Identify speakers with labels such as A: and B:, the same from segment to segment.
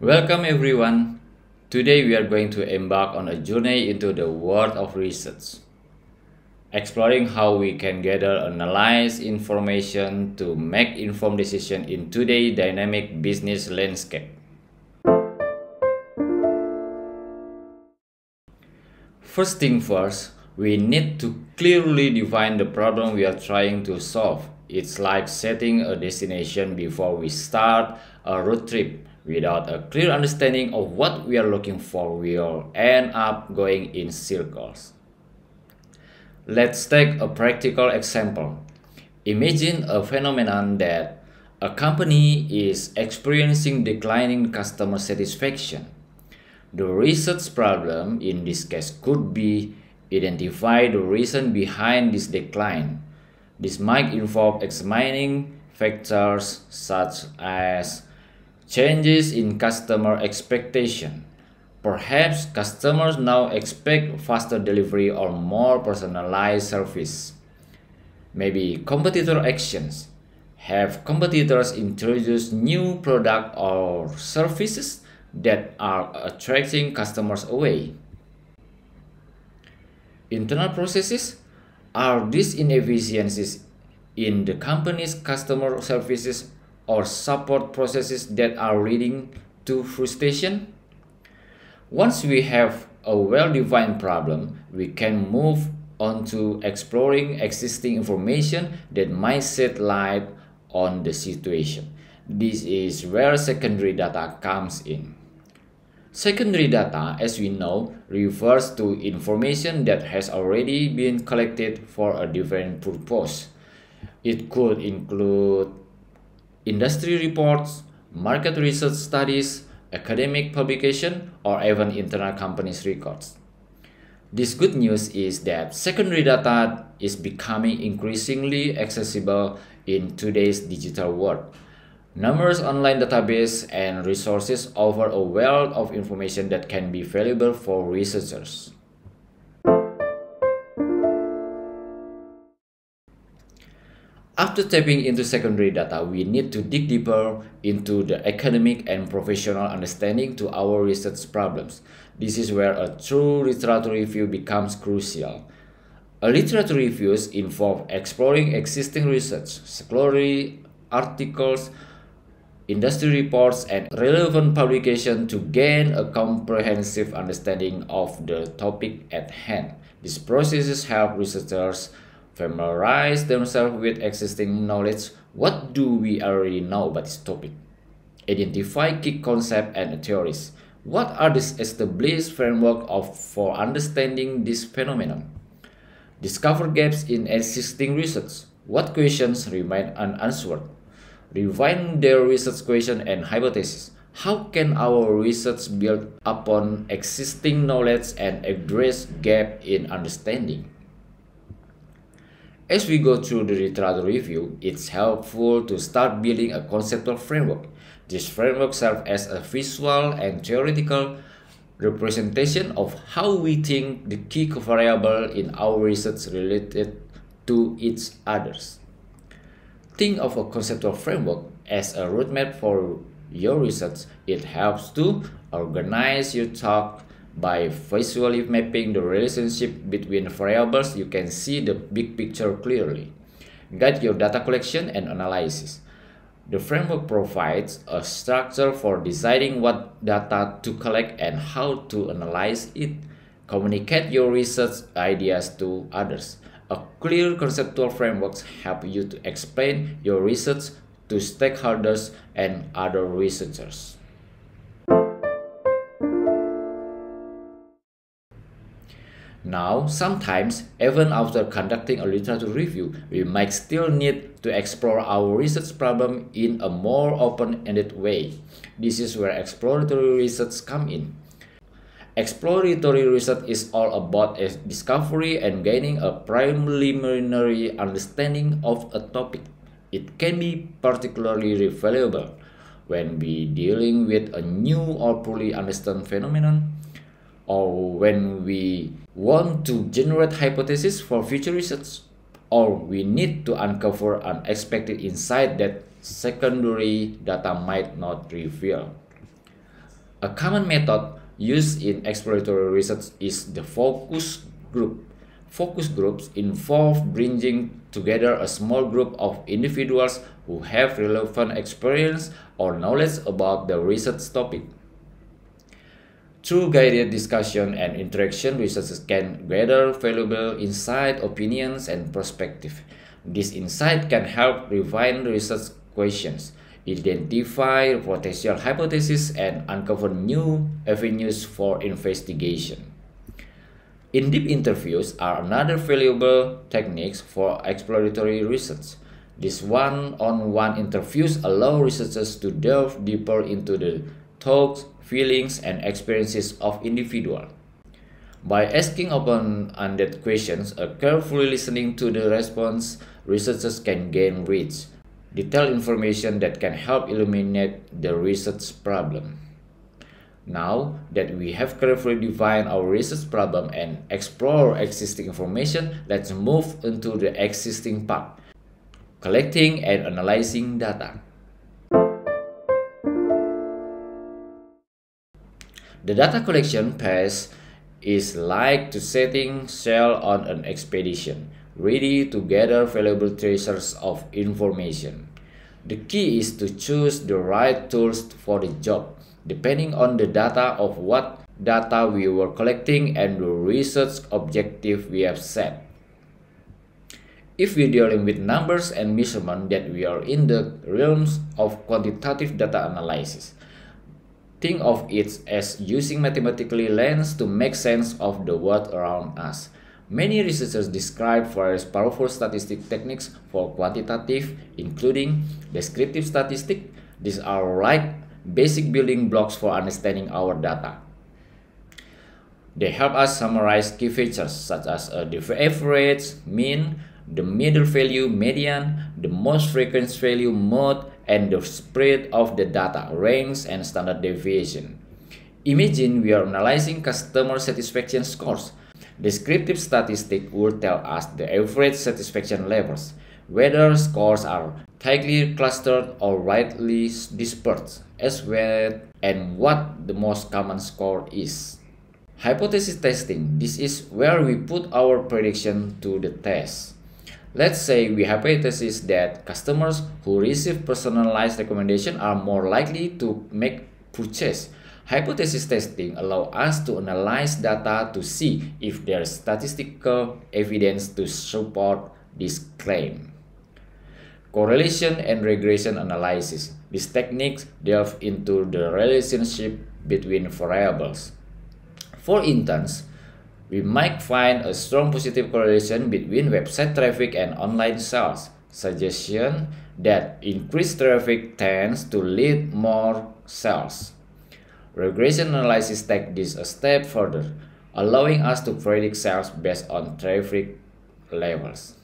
A: Welcome everyone. Today we are going to embark on a journey into the world of research, exploring how we can gather analyze information to make informed decisions in today's dynamic business landscape. First thing first, we need to clearly define the problem we are trying to solve. It's like setting a destination before we start a road trip. Without a clear understanding of what we are looking for, we'll end up going in circles. Let's take a practical example. Imagine a phenomenon that a company is experiencing declining customer satisfaction. The research problem in this case could be identify the reason behind this decline. This might involve examining factors such as changes in customer expectation. Perhaps customers now expect faster delivery or more personalized service. Maybe competitor actions. Have competitors introduced new products or services that are attracting customers away? Internal processes. Are these inefficiencies in the company's customer services or support processes that are leading to frustration? Once we have a well-defined problem, we can move on to exploring existing information that might shed light on the situation. This is where secondary data comes in. Secondary data, as we know, refers to information that has already been collected for a different purpose. It could include industry reports, market research studies, academic publication, or even internal companies' records. This good news is that secondary data is becoming increasingly accessible in today's digital world. Numerous online databases and resources offer a wealth of information that can be valuable for researchers. After tapping into secondary data, we need to dig deeper into the academic and professional understanding to our research problems. This is where a true literature review becomes crucial. A literature reviews involve exploring existing research, scholarly articles, industry reports, and relevant publications to gain a comprehensive understanding of the topic at hand. These processes help researchers familiarize themselves with existing knowledge. What do we already know about this topic? Identify key concepts and theories. What are the established framework for understanding this phenomenon? Discover gaps in existing research. What questions remain unanswered? Refine their research question and hypothesis. How can our research build upon existing knowledge and address gap in understanding? As we go through the literature review, it's helpful to start building a conceptual framework. This framework serves as a visual and theoretical representation of how we think the key variables in our research related to each others. Think of a conceptual framework as a roadmap for your research. It helps to organize your talk by visually mapping the relationship between variables. You can see the big picture clearly. Guide your data collection and analysis. The framework provides a structure for deciding what data to collect and how to analyze it. Communicate your research ideas to others. A clear conceptual framework helps you to explain your research to stakeholders and other researchers. Now, sometimes, even after conducting a literature review, we might still need to explore our research problem in a more open-ended way. This is where exploratory research comes in. Exploratory research is all about discovery and gaining a preliminary understanding of a topic. It can be particularly valuable when we dealing with a new or poorly understood phenomenon, or when we want to generate hypotheses for future research, or we need to uncover unexpected insight that secondary data might not reveal. A common method used in exploratory research is the focus group. Focus groups involve bringing together a small group of individuals who have relevant experience or knowledge about the research topic. Through guided discussion and interaction, researchers can gather valuable insight, opinions, and perspective. This insight can help refine research questions, identify potential hypotheses, and uncover new avenues for investigation. In-depth interviews are another valuable technique for exploratory research. These one-on-one interviews allow researchers to delve deeper into the thoughts, feelings, and experiences of individuals. By asking open-ended questions and carefully listening to the response, researchers can gain rich, detailed information that can help illuminate the research problem. Now that we have carefully defined our research problem and explore existing information, let's move into the existing part, collecting and analyzing data. The data collection phase is like to setting sail on an expedition, ready to gather valuable treasures of information. The key is to choose the right tools for the job, depending on the data of what data we were collecting and the research objective we have set. If we're dealing with numbers and measurement, that we are in the realms of quantitative data analysis. Think of it as using mathematical lens to make sense of the world around us. Many researchers describe various powerful statistic techniques for quantitative, including descriptive statistics. These are like basic building blocks for understanding our data. They help us summarize key features such as the average, mean, the middle value, median, the most frequent value, mode, and the spread of the data, range, and standard deviation. Imagine we are analyzing customer satisfaction scores. Descriptive statistics will tell us the average satisfaction levels, whether scores are tightly clustered or widely dispersed, as well, and what the most common score is. Hypothesis testing. This is where we put our prediction to the test. Let's say we hypothesize that customers who receive personalized recommendation are more likely to make purchase. Hypothesis testing allows us to analyze data to see if there is statistical evidence to support this claim. Correlation and regression analysis. These techniques delve into the relationship between variables. For instance, we might find a strong positive correlation between website traffic and online sales, suggestion that increased traffic tends to lead more sales. Regression analysis takes this a step further, allowing us to predict sales based on traffic levels.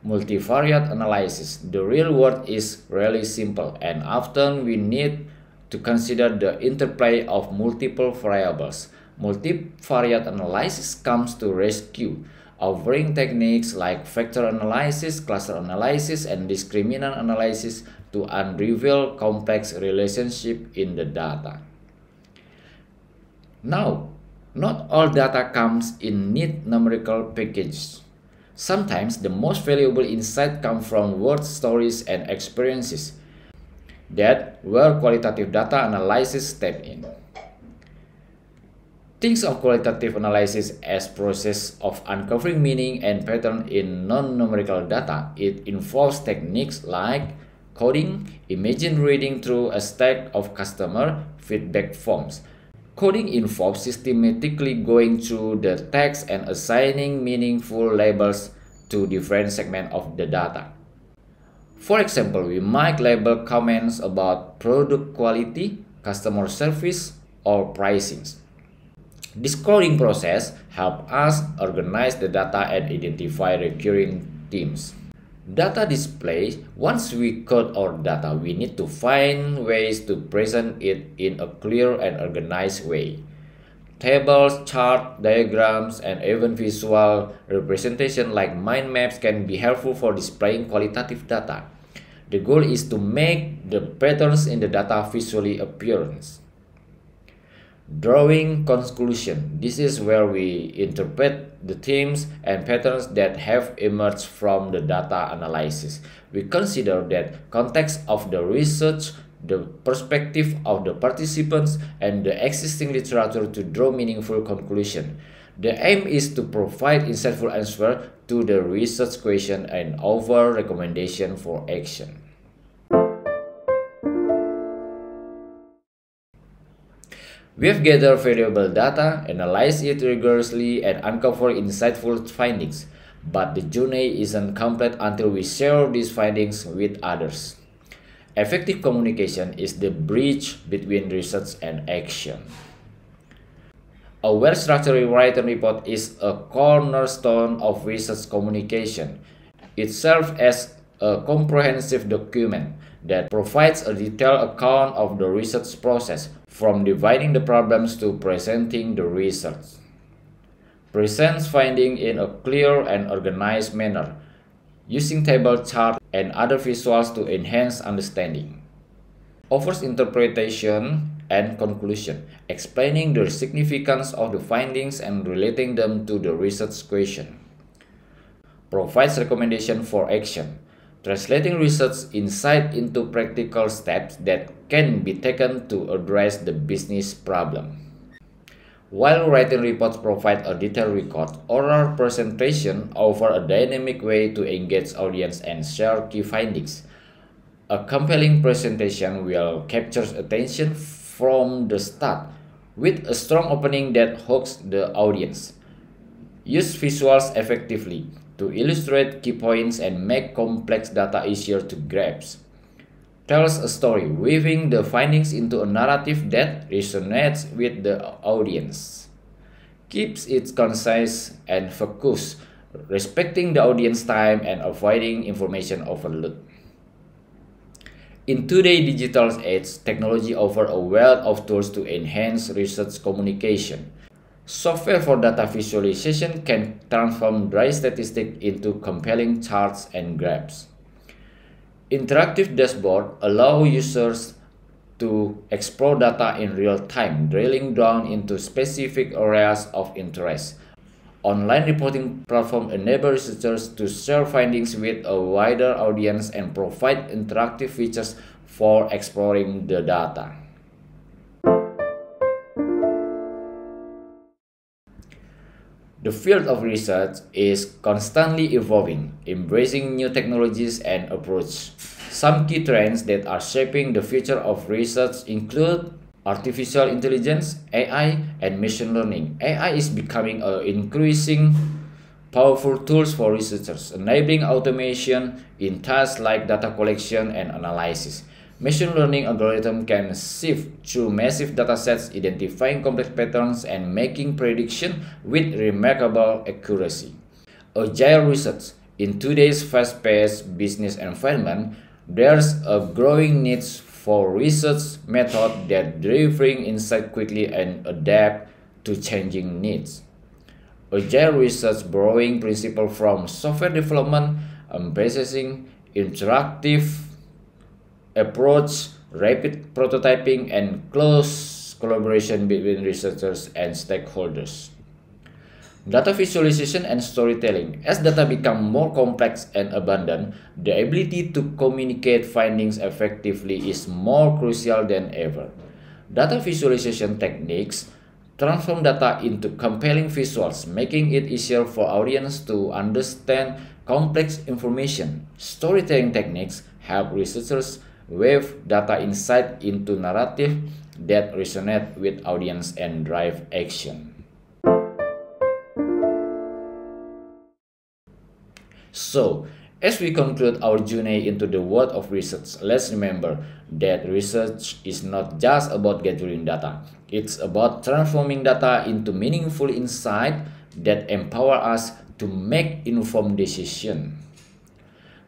A: Multivariate analysis. The real world is really simple, and often we need to consider the interplay of multiple variables. Multivariate analysis comes to rescue, offering techniques like vector analysis, cluster analysis, and discriminant analysis to unravel complex relationships in the data. Now, not all data comes in neat numerical packages. Sometimes the most valuable insight comes from word stories and experiences. That's where qualitative data analysis steps in. Think of qualitative analysis as process of uncovering meaning and pattern in non-numerical data. It involves techniques like coding. Imagine reading through a stack of customer feedback forms. Coding involves systematically going through the text and assigning meaningful labels to different segments of the data. For example, we might label comments about product quality, customer service, or pricing. This coding process helps us organize the data and identify recurring themes. Data display. Once we code our data, we need to find ways to present it in a clear and organized way. Tables, charts, diagrams, and even visual representation like mind maps can be helpful for displaying qualitative data. The goal is to make the patterns in the data visually apparent. Drawing conclusion. This is where we interpret the themes and patterns that have emerged from the data analysis. We consider that context of the research, the perspective of the participants, and the existing literature to draw meaningful conclusion. The aim is to provide insightful answer to the research question and offer recommendation for action. We have gathered valuable data, analyzed it rigorously, and uncovered insightful findings. But the journey isn't complete until we share these findings with others. Effective communication is the bridge between research and action. A well-structured written report is a cornerstone of research communication. It serves as a comprehensive document that provides a detailed account of the research process, from dividing the problems to presenting the research. Presents findings in a clear and organized manner, using table charts and other visuals to enhance understanding. Offers interpretation and conclusion, explaining the significance of the findings and relating them to the research question. Provides recommendation for action, translating research insight into practical steps that can be taken to address the business problem. While writing reports provide a detailed record, oral presentation offer a dynamic way to engage audience and share key findings. A compelling presentation will capture attention from the start, with a strong opening that hooks the audience. Use visuals effectively to illustrate key points and make complex data easier to grasp. Tells a story, weaving the findings into a narrative that resonates with the audience. Keeps it concise and focused, respecting the audience time and avoiding information overload. In today's digital age, technology offers a wealth of tools to enhance research communication. Software for data visualization can transform dry statistics into compelling charts and graphs. Interactive dashboards allow users to explore data in real time, drilling down into specific areas of interest. Online reporting platforms enable researchers to share findings with a wider audience and provide interactive features for exploring the data. The field of research is constantly evolving, embracing new technologies and approaches. Some key trends that are shaping the future of research include artificial intelligence, AI, and machine learning. AI is becoming an increasing powerful tool for researchers, enabling automation in tasks like data collection and analysis. Machine learning algorithms can sift through massive datasets, identifying complex patterns and making predictions with remarkable accuracy. Agile research. In today's fast-paced business environment, there's a growing need for research methods that deliver insight quickly and adapt to changing needs. Agile research borrowing principles from software development, emphasizing interactive approach, rapid prototyping, and close collaboration between researchers and stakeholders. Data visualization and storytelling. As data become more complex and abundant, the ability to communicate findings effectively is more crucial than ever. Data visualization techniques transform data into compelling visuals, making it easier for audience to understand complex information. Storytelling techniques help researchers weave data insight into narrative that resonate with audience and drive action. So, as we conclude our journey into the world of research, let's remember that research is not just about gathering data. It's about transforming data into meaningful insight that empower us to make informed decisions.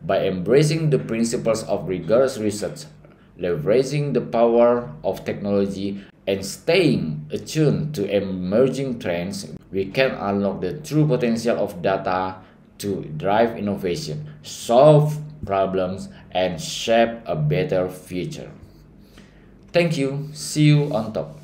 A: By embracing the principles of rigorous research, leveraging the power of technology, and staying attuned to emerging trends, we can unlock the true potential of data to drive innovation, solve problems, and shape a better future. Thank you. See you on top.